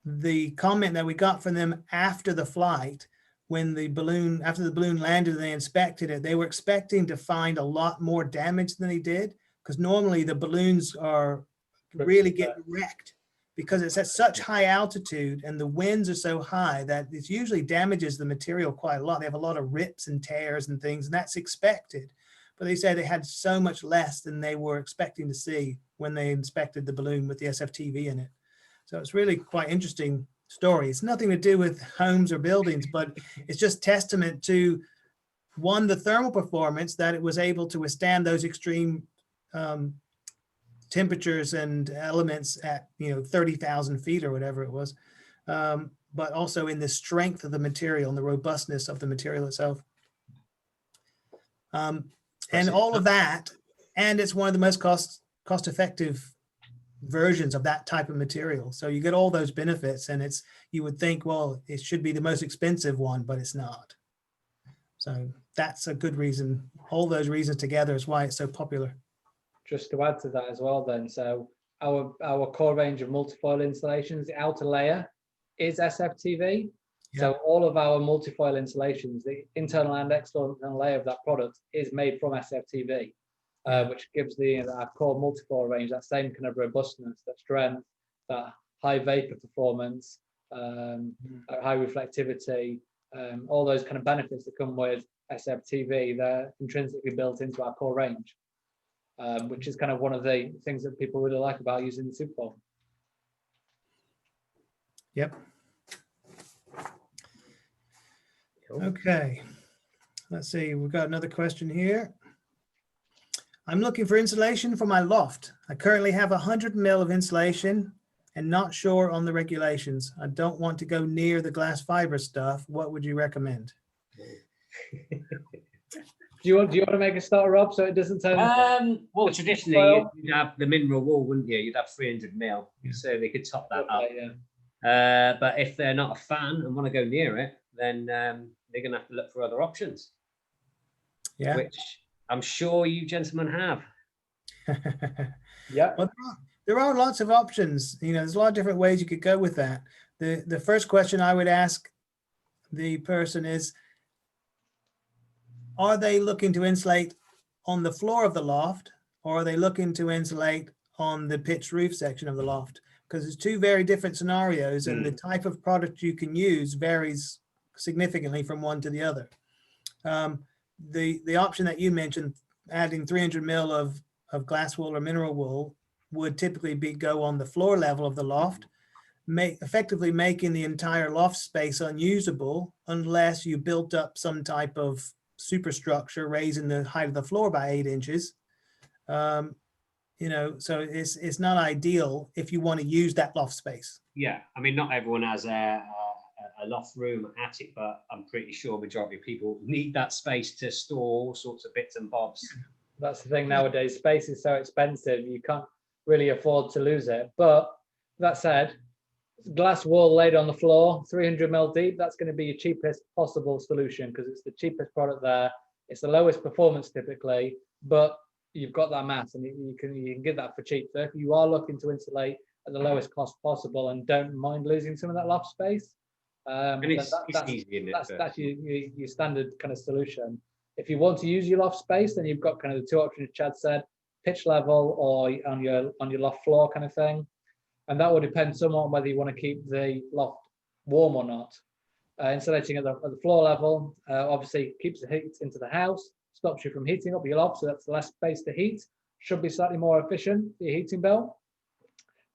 the comment that we got from them after the flight, after the balloon landed and they inspected it, they were expecting to find a lot more damage than they did, because normally the balloons are really getting wrecked because it's at such high altitude and the winds are so high that it usually damages the material quite a lot. They have a lot of rips and tears and things, and that's expected. But they said they had so much less than they were expecting to see when they inspected the balloon with the SFTV in it. So it's really quite interesting story. It's nothing to do with homes or buildings, but it's just testament to, one, the thermal performance, that it was able to withstand those extreme temperatures and elements at 30,000 feet or whatever it was, but also in the strength of the material and the robustness of the material itself. And all of that, and it's one of the most cost-effective versions of that type of material. So you get all those benefits, and you would think, well, it should be the most expensive one, but it's not. So that's a good reason. All those reasons together is why it's so popular. Just to add to that as well then, so our core range of multifoil installations, the outer layer is SFTV. Yeah. So all of our multifoil installations, the internal and external layer of that product is made from SFTV, which gives our core multifoil range that same kind of robustness, that strength, that high vapor performance, high reflectivity, all those kind of benefits that come with SFTV. They're intrinsically built into our core range. Which is kind of one of the things that people really like about using the SuperFOIL. Yep. Okay. Let's see. We've got another question here. I'm looking for insulation for my loft. I currently have 100 mil of insulation and not sure on the regulations. I don't want to go near the glass fiber stuff. What would you recommend? Do you want to make a start, Rob, so it doesn't turn? Well, traditionally you'd have the mineral wool, wouldn't you? You'd have 300 mil, so they could top that up. Yeah. But if they're not a fan and want to go near it, then they're going to have to look for other options. Yeah. Which I'm sure you gentlemen have. Yeah. Well, there are lots of options. There's a lot of different ways you could go with that. The first question I would ask the person is, are they looking to insulate on the floor of the loft, or are they looking to insulate on the pitched roof section of the loft? Because it's two very different scenarios, and the type of product you can use varies significantly from one to the other. The option that you mentioned, adding 300 mil of glass wool or mineral wool, would typically go on the floor level of the loft, effectively making the entire loft space unusable unless you built up some type of superstructure raising the height of the floor by 8 inches. So it's not ideal if you want to use that loft space. Yeah, I mean, not everyone has a loft room attic, but I'm pretty sure majority of people need that space to store all sorts of bits and bobs. That's the thing nowadays. Space is so expensive, you can't really afford to lose it. But that said, glass wool laid on the floor, 300 mil deep, that's going to be your cheapest possible solution, because it's the cheapest product there. It's the lowest performance typically, but you've got that mass, and you can get that for cheap. So if you are looking to insulate at the lowest cost possible and don't mind losing some of that loft space, And it's easy, isn't it? that's your standard kind of solution. If you want to use your loft space, then you've got kind of the two options Chad said: pitch level or on your loft floor kind of thing. And that will depend somewhat on whether you want to keep the loft warm or not. Insulating at the floor level obviously keeps the heat into the house, stops you from heating up your loft, so that's less space to heat. Should be slightly more efficient for your heating bill.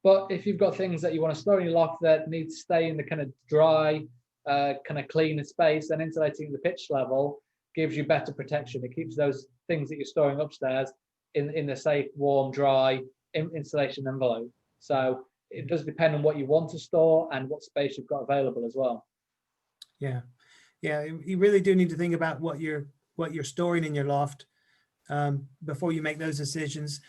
But if you've got things that you want to store in your loft that need to stay in the kind of dry, kind of clean space, then insulating at the pitch level gives you better protection. It keeps those things that you're storing upstairs in the safe, warm, dry insulation envelope. So it does depend on what you want to store and what space you've got available as well. Yeah, you really do need to think about what you're storing in your loft before you make those decisions.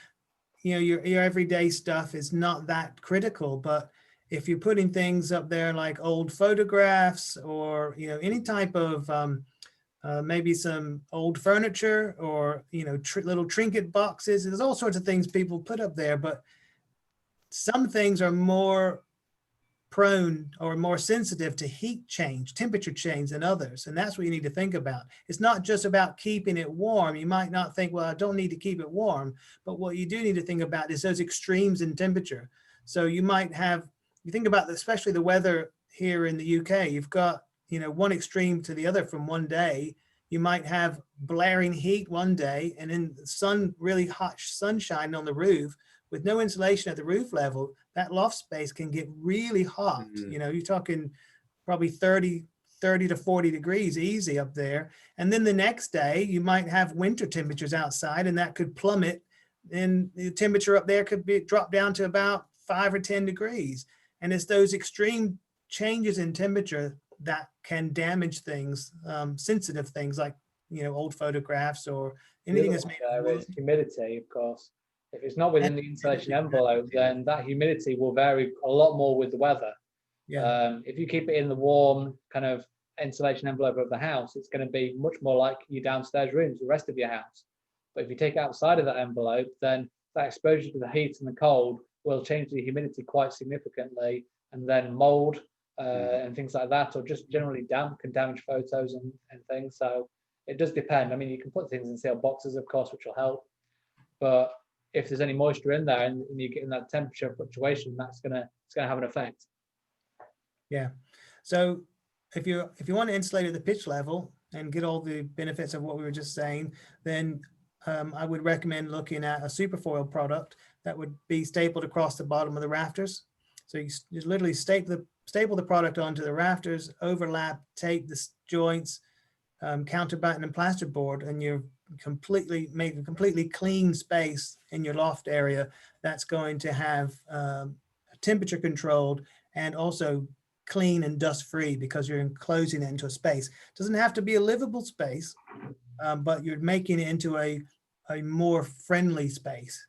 You know, your everyday stuff is not that critical, but if you're putting things up there like old photographs or, you know, any type of maybe some old furniture or, you know, little trinket boxes, there's all sorts of things people put up there, but some things are more prone or more sensitive to heat change, temperature change than others. And that's what you need to think about. It's not just about keeping it warm. You might not think, well, I don't need to keep it warm, but what you do need to think about is those extremes in temperature. So you might have, you think about especially the weather here in the UK, you've got, you know, one extreme to the other from one day. You might have blaring heat one day and then sun, really hot sunshine on the roof with no insulation at the roof level. That loft space can get really hot. You know, you're talking probably 30 to 40 degrees easy up there. And then the next day you might have winter temperatures outside and that could plummet, and the temperature up there could be dropped down to about 5 or 10 degrees. And it's those extreme changes in temperature that can damage things, sensitive things like, you know, old photographs or anything that's made of wood. Humidity, of course. If it's not within the insulation envelope, then that humidity will vary a lot more with the weather. Yeah. If you keep it in the warm kind of insulation envelope of the house, it's going to be much more like your downstairs rooms, the rest of your house. But if you take it outside of that envelope, then that exposure to the heat and the cold will change the humidity quite significantly, and then mold and things like that, or just generally damp can damage photos and things. So it does depend. I mean, you can put things in sealed boxes, of course, which will help, but if there's any moisture in there and you're getting that temperature fluctuation, it's gonna have an effect. Yeah. So if you want to insulate at the pitch level and get all the benefits of what we were just saying, then I would recommend looking at a SuperFOIL product that would be stapled across the bottom of the rafters. So you just literally staple the product onto the rafters, overlap, tape the joints, counterbatten and plasterboard, and you're make a completely clean space in your loft area that's going to have temperature controlled and also clean and dust free, because you're enclosing it into a space. It doesn't have to be a livable space, but you're making it into a more friendly space,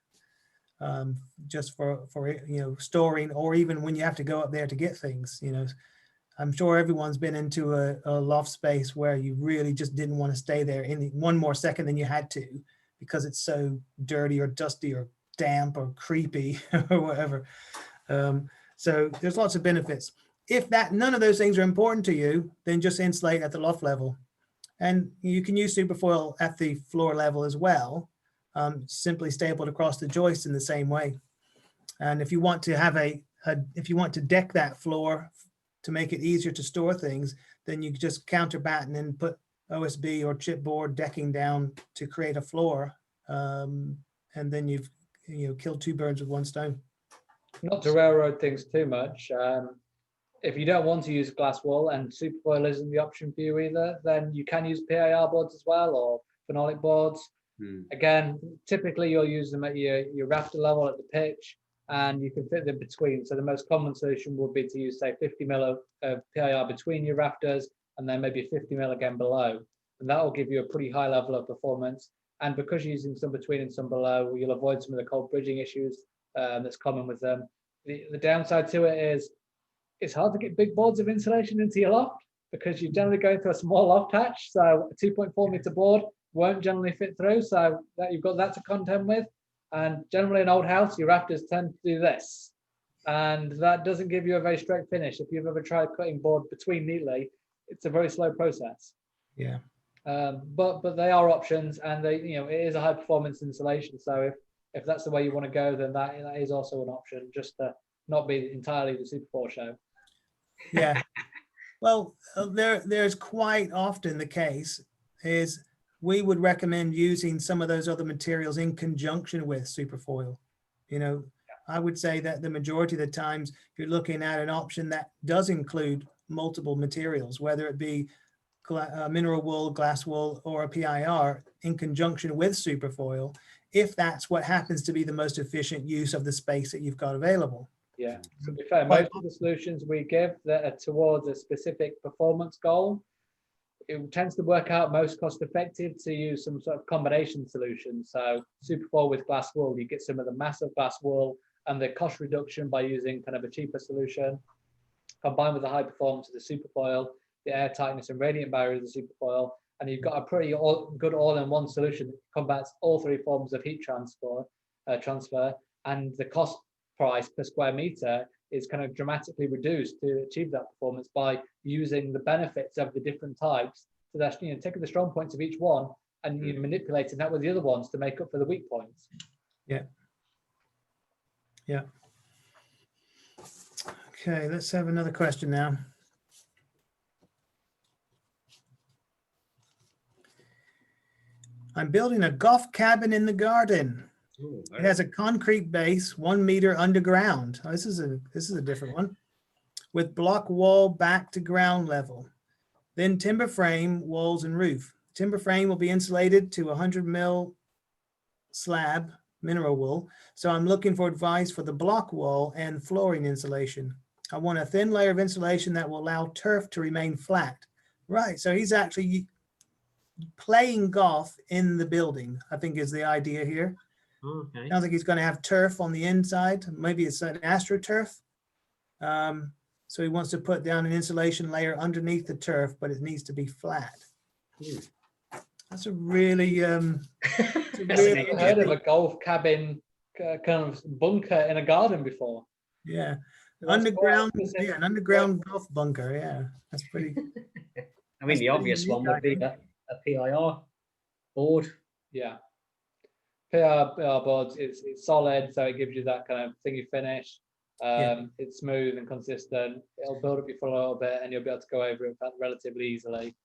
just for you know, storing, or even when you have to go up there to get things. You know, I'm sure everyone's been into a loft space where you really just didn't want to stay there any one more second than you had to, because it's so dirty or dusty or damp or creepy or whatever. So there's lots of benefits. If none of those things are important to you, then just insulate at the loft level. And you can use SuperFOIL at the floor level as well, simply stapled across the joist in the same way. And if you want to have if you want to deck that floor to make it easier to store things, then you just counterbatten and put OSB or chipboard decking down to create a floor. And then you've killed two birds with one stone. Not to railroad things too much. If you don't want to use glass wool and SuperFOIL isn't the option for you either, then you can use PIR boards as well, or phenolic boards. Again, typically you'll use them at your rafter level at the pitch, and you can fit them between. So the most common solution would be to use, say, 50 mil of PIR between your rafters, and then maybe 50 mil again below. And that will give you a pretty high level of performance. And because you're using some between and some below, you'll avoid some of the cold bridging issues that's common with them. The downside to it is it's hard to get big boards of insulation into your loft, because you're generally going through a small loft hatch. So a 2.4 meter board won't generally fit through, so that you've got that to contend with. And generally in old house, your rafters tend to do this, and that doesn't give you a very straight finish. If you've ever tried cutting board between neatly, it's a very slow process. Yeah. But they are options, and they, you know, it is a high performance insulation. So if that's the way you want to go, then that is also an option, just to not be entirely the SuperFOIL show. Yeah. Well, there's quite often the case is we would recommend using some of those other materials in conjunction with SuperFOIL. You know, I would say that the majority of the times you're looking at an option that does include multiple materials, whether it be mineral wool, glass wool, or a PIR in conjunction with SuperFOIL, if that's what happens to be the most efficient use of the space that you've got available. Yeah, to be fair, most of the solutions we give that are towards a specific performance goal, it tends to work out most cost effective to use some sort of combination solution. So SuperFOIL with glass wool, you get some of the massive glass wool and the cost reduction by using kind of a cheaper solution, combined with the high performance of the SuperFOIL, the air tightness and radiant barrier of the SuperFOIL, and you've got a pretty good all-in-one solution that combats all three forms of heat transfer, and the cost price per square meter is kind of dramatically reduced to achieve that performance by using the benefits of the different types. So that's, you know, taking the strong points of each one and you manipulating that with the other ones to make up for the weak points. Yeah. Yeah. Okay, let's have another question now. I'm building a golf cabin in the garden. Ooh, It has a concrete base, 1 meter underground. Oh, this is a different one. With block wall back to ground level. Then timber frame, walls, and roof. Timber frame will be insulated to 100 mil slab mineral wool. So I'm looking for advice for the block wall and flooring insulation. I want a thin layer of insulation that will allow turf to remain flat. Right, so he's actually playing golf in the building, I think is the idea here. Okay. Sounds like he's going to have turf on the inside. Maybe it's an AstroTurf. So he wants to put down an insulation layer underneath the turf, but it needs to be flat. That's a really, I've heard of a golf cabin kind of bunker in a garden before. Yeah, That's underground. quite specific. Yeah, an underground golf bunker. Yeah, that's pretty. I mean, the obvious one would be a PIR board. Yeah. PR boards, it's solid, so it gives you that kind of thingy finish. It's smooth and consistent. It'll build up your floor a little bit and you'll be able to go over it relatively easily.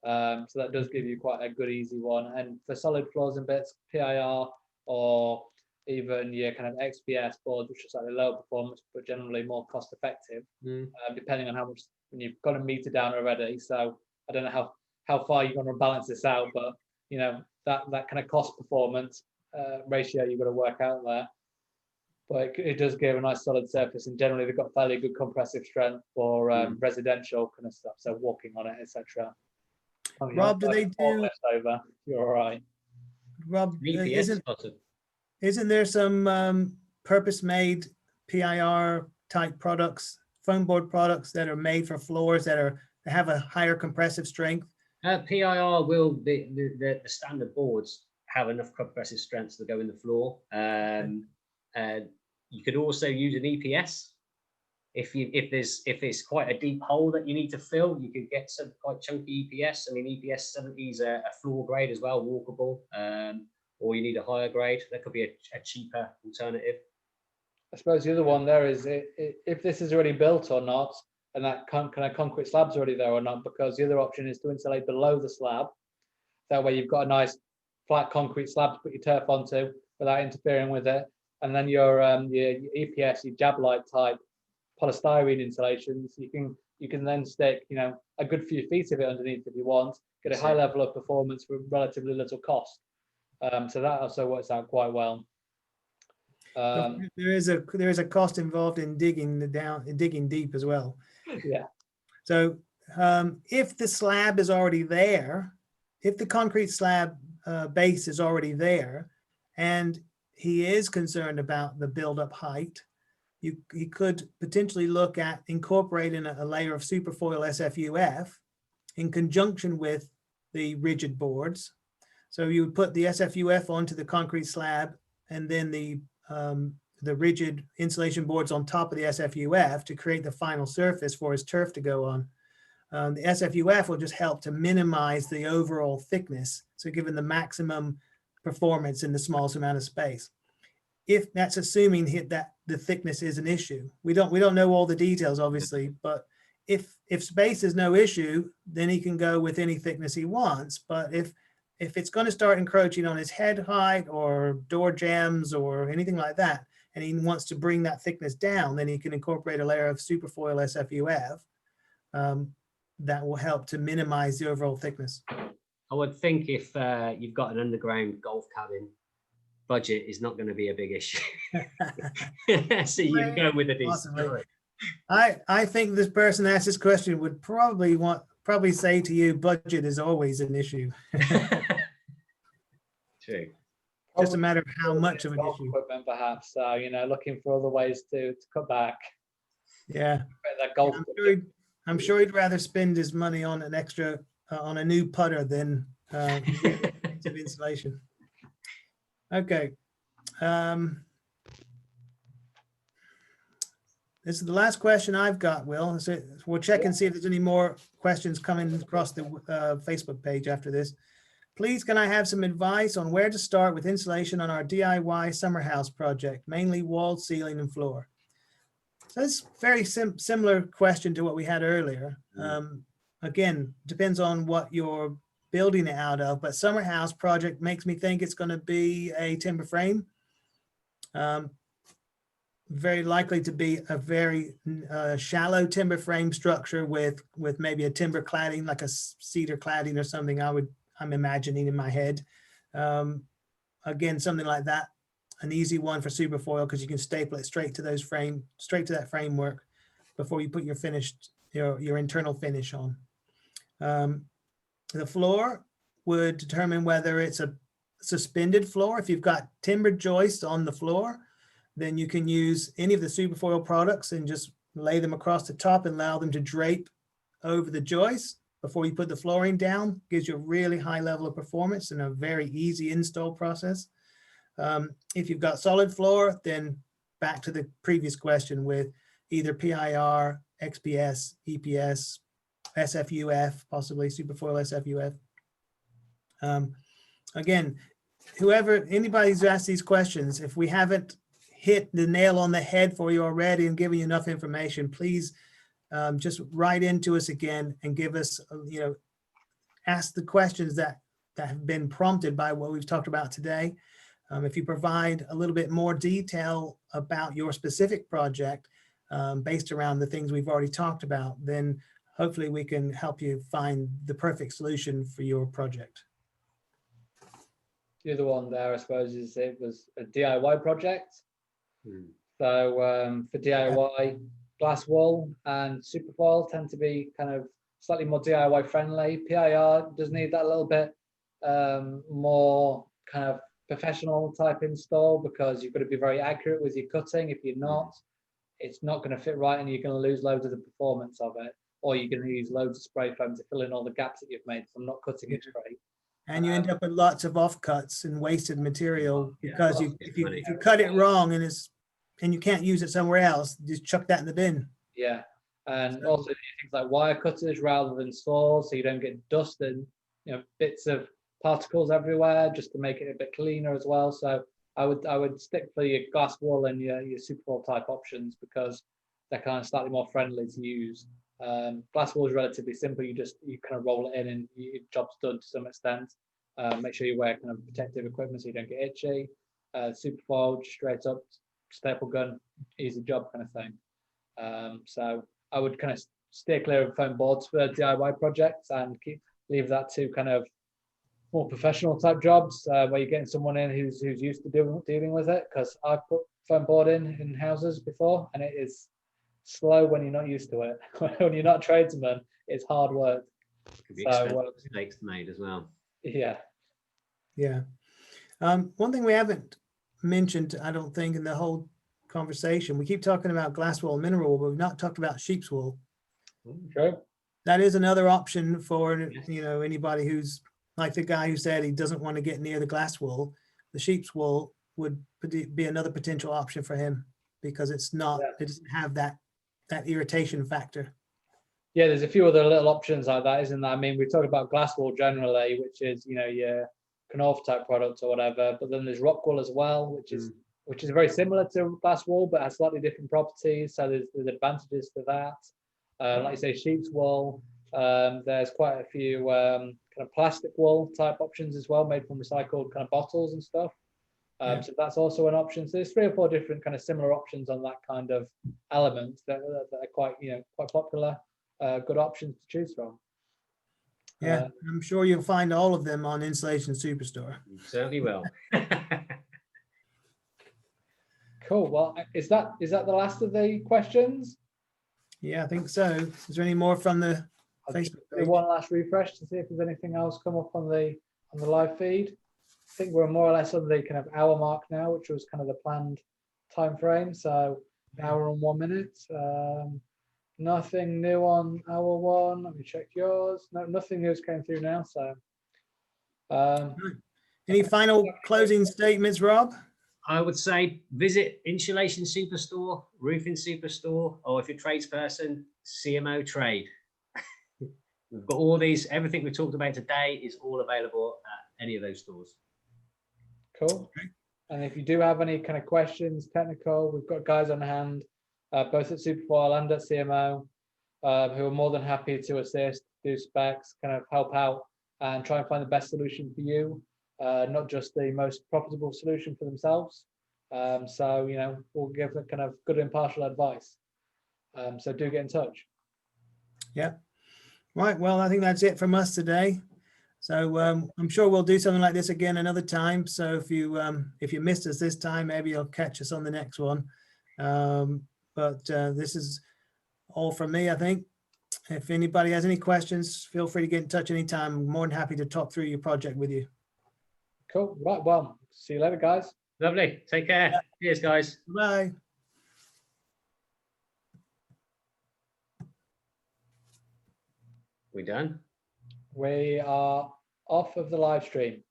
So that does give you quite a good easy one. And for solid floors and bits, PIR or even your kind of XPS boards, which are slightly lower performance but generally more cost effective, depending on how much, when you've got a meter down already. So I don't know how far you're going to balance this out, but you know that kind of cost performance ratio you've got to work out there. But it does give a nice solid surface, and generally they've got fairly good compressive strength for residential kind of stuff, so walking on it, etc. Rob, do they do over? You're all right. Rob, isn't there some purpose-made PIR type products, foam board products that are made for floors that have a higher compressive strength? PIR will be the standard boards have enough compressive strength to go in the floor. You could also use an EPS. If there's quite a deep hole that you need to fill, you could get some quite chunky EPS. I mean, EPS 70 is a floor grade as well, walkable, or you need a higher grade. That could be a cheaper alternative. I suppose the other one there is if this is already built or not, and that kind of concrete slab's already there or not, because the other option is to insulate below the slab. That way you've got a nice flat concrete slab to put your turf onto without interfering with it. And then your EPS, your jab light type polystyrene insulations, you can then stick, you know, a good few feet of it underneath if you want, get a high level of performance for relatively little cost. So that also works out quite well. There is a cost involved in digging deep as well. Yeah. So if the slab is already there, if the concrete slab base is already there, and he is concerned about the build-up height, he could potentially look at incorporating a layer of SuperFOIL SFUF in conjunction with the rigid boards. So you would put the SFUF onto the concrete slab, and then the rigid insulation boards on top of the SFUF to create the final surface for his turf to go on. The SFUF will just help to minimize the overall thickness, so given the maximum performance in the smallest amount of space. If that's assuming that the thickness is an issue, we don't know all the details, obviously, but if space is no issue, then he can go with any thickness he wants. But if it's going to start encroaching on his head height or door jambs or anything like that, and he wants to bring that thickness down, then he can incorporate a layer of SuperFOIL SFUF that will help to minimize the overall thickness. I would think if you've got an underground golf cabin, budget is not going to be a big issue. So you can go with a decent. I think this person asked this question would probably say to you, budget is always an issue. True. Just a matter of how much of an issue. Equipment, perhaps. You know, looking for other ways to cut back. Yeah. That golf. I'm sure he'd rather spend his money on an extra on a new putter than insulation. Okay. This is the last question I've got, Will. So we'll check and see if there's any more questions coming across the Facebook page after this. Please, can I have some advice on where to start with insulation on our DIY summer house project, mainly wall, ceiling, and floor? So it's very similar question to what we had earlier. Again, depends on what you're building it out of, but summer house project makes me think it's going to be a timber frame. Very likely to be a very shallow timber frame structure with maybe a timber cladding, like a cedar cladding or something. I'm imagining in my head. Again, something like that. An easy one for SuperFOIL because you can staple it straight to that framework before you put your internal finish on. The floor would determine whether it's a suspended floor. If you've got timber joists on the floor, then you can use any of the SuperFOIL products and just lay them across the top and allow them to drape over the joists before you put the flooring down. Gives you a really high level of performance and a very easy install process. If you've got solid floor, then back to the previous question with either PIR, XPS, EPS, SFUF, possibly SuperFOIL SFUF. Again, anybody who's asked these questions, if we haven't hit the nail on the head for you already and given you enough information, please just write into us again and give us, ask the questions that have been prompted by what we've talked about today. If you provide a little bit more detail about your specific project based around the things we've already talked about, then hopefully we can help you find the perfect solution for your project. The other one there, I suppose, is it was a DIY project. So for DIY, glass wool and SuperFOIL tend to be kind of slightly more DIY friendly. PIR does need that little bit more kind of professional type install because you've got to be very accurate with your cutting. If you're not, it's not going to fit right and you're going to lose loads of the performance of it, or you're going to use loads of spray foam to fill in all the gaps that you've made from not cutting it straight. And you end up with lots of offcuts and wasted material because if you cut it wrong and you can't use it somewhere else, just chuck that in the bin. Yeah, and also things like wire cutters rather than saws, so you don't get dust and bits of particles everywhere, just to make it a bit cleaner as well. So I would stick for your glass wool and your SuperFOIL type options because they're kind of slightly more friendly to use. Glass wool is relatively simple. You kind of roll it in and your job's done to some extent. Make sure you wear kind of protective equipment so you don't get itchy. SuperFOIL, straight up staple gun, easy job kind of thing. So I would kind of steer clear of foam boards for DIY projects and leave that to kind of more professional type jobs where you're getting someone in who's used to dealing with it. Because I've put foam board in houses before and it is slow when you're not used to it. When you're not a tradesman, it's hard work. Could be expensive mistakes made as well. Yeah. One thing we haven't mentioned, I don't think, in the whole conversation, we keep talking about glass wool and mineral wool, but we've not talked about sheep's wool. True. That is another option for anybody who's like the guy who said he doesn't want to get near the glass wool, the sheep's wool would be another potential option for him because it's not, it doesn't have that irritation factor. Yeah, there's a few other little options like that, isn't there? I mean, we talk about glass wool generally, which is, you know, your Knorr type product or whatever, but then there's Rockwool as well, which is very similar to glass wool, but has slightly different properties. So there's advantages to that. Like you say, sheep's wool. There's quite a few kind of plastic wool type options as well, made from recycled kind of bottles and stuff. So that's also an option. So there's 3 or 4 different kind of similar options on that kind of element that are quite, you know, quite popular. Good options to choose from. Yeah, I'm sure you'll find all of them on Insulation Superstore. You certainly will. Cool. Well, is that the last of the questions? Yeah, I think so. Is there any more from the Facebook Do page? one last refresh to see if there's anything else come up on the live feed. I think we're more or less on the kind of hour mark now, which was kind of the planned time frame. So an hour and 1 minute. Nothing new on hour 1. Let me check yours. No, nothing new came through now. So any final closing statements, Rob? I would say visit Insulation Superstore, Roofing Superstore, or if you're a tradesperson, CMO Trade. We've got all these, everything we talked about today is all available at any of those stores. Cool. Okay. And if you do have any kind of questions, technical, we've got guys on hand, both at SuperFOIL and at CMO, who are more than happy to assist, do specs, kind of help out and try and find the best solution for you, not just the most profitable solution for themselves. So, you know, we'll give a kind of good impartial advice. So do get in touch. Yeah. Right. Well, I think that's it from us today. So I'm sure we'll do something like this again another time. So if you missed us this time, maybe you'll catch us on the next one. But this is all from me, I think. If anybody has any questions, feel free to get in touch anytime. I'm more than happy to talk through your project with you. Cool. Right. Well, see you later, guys. Lovely. Take care. Yeah. Cheers, guys. Bye. We done? We are off of the live stream.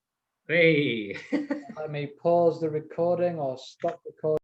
Hey. Let me pause the recording or stop recording.